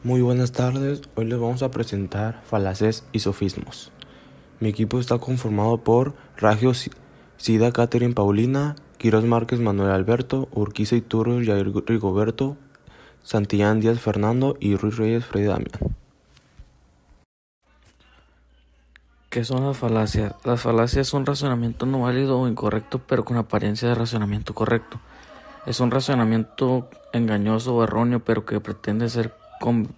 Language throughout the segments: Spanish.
Muy buenas tardes, hoy les vamos a presentar falacias y sofismos. Mi equipo está conformado por Ragio Sida Catherine Paulina, Quiroz Márquez Manuel Alberto, Urquiza Iturrios Jair Rigoberto, Santillán Díaz Fernando y Ruiz Reyes Fray Damián. ¿Qué son las falacias? Las falacias son razonamiento no válido o incorrecto, pero con apariencia de razonamiento correcto. Es un razonamiento engañoso o erróneo, pero que pretende ser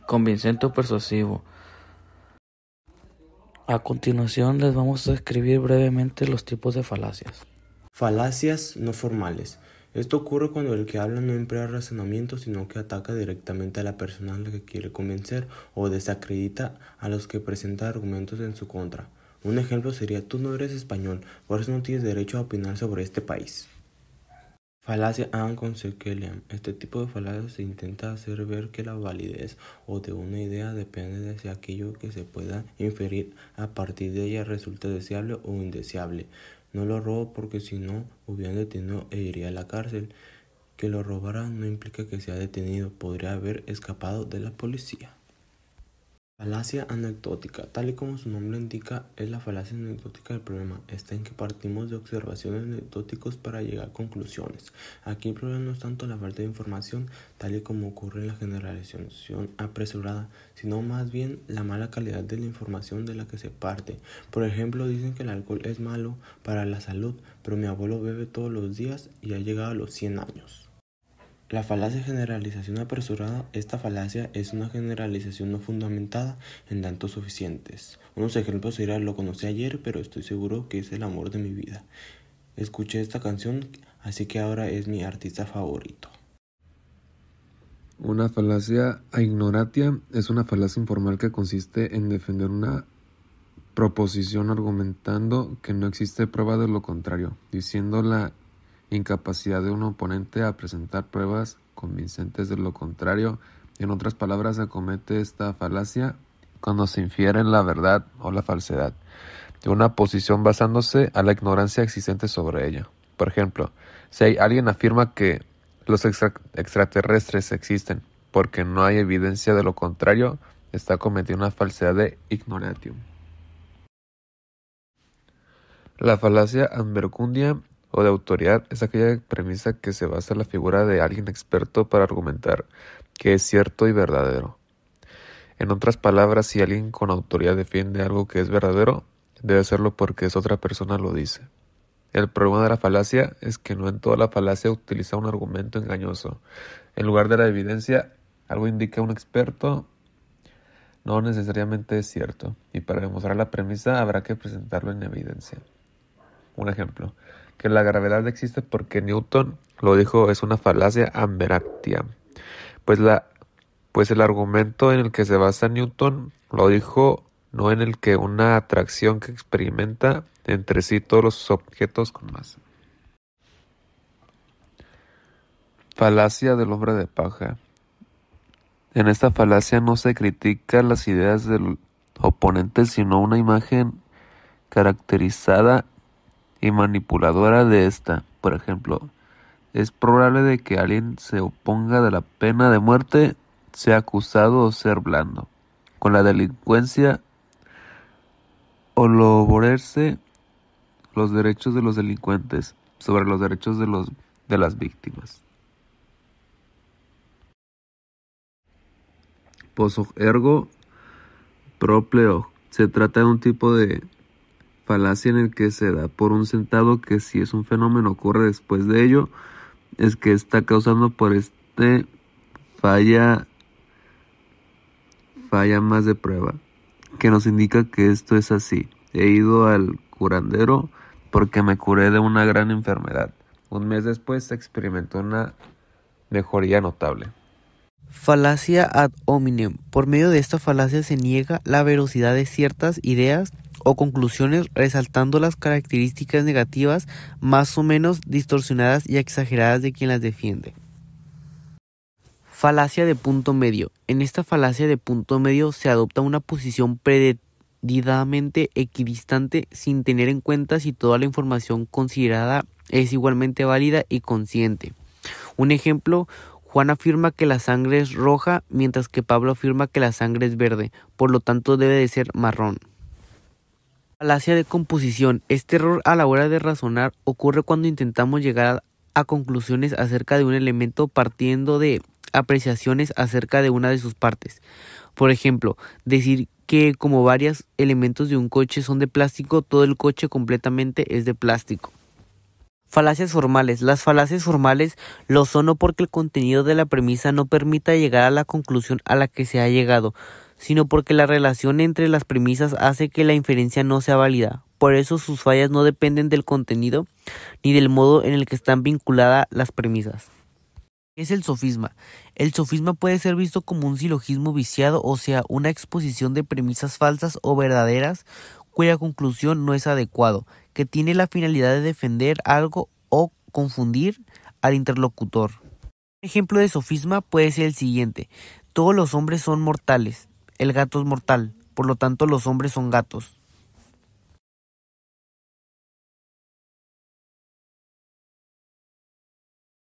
convincente o persuasivo. A continuación les vamos a describir brevemente los tipos de falacias. Falacias no formales. Esto ocurre cuando el que habla no emplea razonamiento, sino que ataca directamente a la persona a la que quiere convencer o desacredita a los que presentan argumentos en su contra. Un ejemplo sería: tú no eres español, por eso no tienes derecho a opinar sobre este país. Falacia consequentiam. Este tipo de falacia se intenta hacer ver que la validez o de una idea depende de si aquello que se pueda inferir a partir de ella resulta deseable o indeseable. No lo robo porque si no hubieran detenido e iría a la cárcel. Que lo robara no implica que sea detenido, podría haber escapado de la policía. Falacia anecdótica. Tal y como su nombre indica, es la falacia anecdótica. El problema está en que partimos de observaciones anecdóticas para llegar a conclusiones. Aquí el problema no es tanto la falta de información, tal y como ocurre en la generalización apresurada, sino más bien la mala calidad de la información de la que se parte. Por ejemplo, dicen que el alcohol es malo para la salud, pero mi abuelo bebe todos los días y ha llegado a los 100 años. La falacia generalización apresurada. Esta falacia es una generalización no fundamentada en datos suficientes. Unos ejemplos serían: lo conocí ayer, pero estoy seguro que es el amor de mi vida. Escuché esta canción, así que ahora es mi artista favorito. Una falacia a ignorantia es una falacia informal que consiste en defender una proposición argumentando que no existe prueba de lo contrario, diciendo la incapacidad de un oponente a presentar pruebas convincentes de lo contrario. En otras palabras, se comete esta falacia cuando se infiere la verdad o la falsedad de una posición basándose a la ignorancia existente sobre ella. Por ejemplo, si alguien afirma que los extraterrestres existen porque no hay evidencia de lo contrario, está cometiendo una falsedad de ignorantium. La falacia ad verecundiam o de autoridad es aquella premisa que se basa en la figura de alguien experto para argumentar que es cierto y verdadero. En otras palabras, si alguien con autoridad defiende algo que es verdadero, debe hacerlo porque esa otra persona lo dice. El problema de la falacia es que no en toda la falacia utiliza un argumento engañoso. En lugar de la evidencia, algo indica un experto, no necesariamente es cierto, y para demostrar la premisa habrá que presentarlo en evidencia. Un ejemplo: que la gravedad existe porque Newton lo dijo es una falacia ad verecundiam, pues el argumento en el que se basa Newton lo dijo, no en el que una atracción que experimenta entre sí todos los objetos con masa. Falacia del hombre de paja. En esta falacia no se critica las ideas del oponente, sino una imagen caracterizada y manipuladora de esta. Por ejemplo, es probable de que alguien se oponga de la pena de muerte, sea acusado o ser blando, con la delincuencia o lograrse los derechos de los delincuentes sobre los derechos de las víctimas. Post ergo propter. Se trata de un tipo de falacia en el que se da por un sentado que si un fenómeno ocurre después de ello, es que está causando por falla más de prueba, que nos indica que esto es así. He ido al curandero porque me curé de una gran enfermedad. Un mes después experimentó una mejoría notable. Falacia ad hominem. Por medio de esta falacia se niega la veracidad de ciertas ideas o conclusiones, resaltando las características negativas más o menos distorsionadas y exageradas de quien las defiende. Falacia de punto medio. En esta falacia de punto medio se adopta una posición predecididamente equidistante sin tener en cuenta si toda la información considerada es igualmente válida y consciente. Un ejemplo: Juan afirma que la sangre es roja, mientras que Pablo afirma que la sangre es verde, por lo tanto debe de ser marrón. Falacia de composición. Este error a la hora de razonar ocurre cuando intentamos llegar a conclusiones acerca de un elemento partiendo de apreciaciones acerca de una de sus partes. Por ejemplo, decir que como varios elementos de un coche son de plástico, todo el coche completamente es de plástico. Falacias formales. Las falacias formales lo son no porque el contenido de la premisa no permita llegar a la conclusión a la que se ha llegado, sino porque la relación entre las premisas hace que la inferencia no sea válida. Por eso sus fallas no dependen del contenido ni del modo en el que están vinculadas las premisas. ¿Qué es el sofisma? El sofisma puede ser visto como un silogismo viciado, o sea, una exposición de premisas falsas o verdaderas cuya conclusión no es adecuado, que tiene la finalidad de defender algo o confundir al interlocutor. Un ejemplo de sofisma puede ser el siguiente: todos los hombres son mortales, el gato es mortal, por lo tanto los hombres son gatos.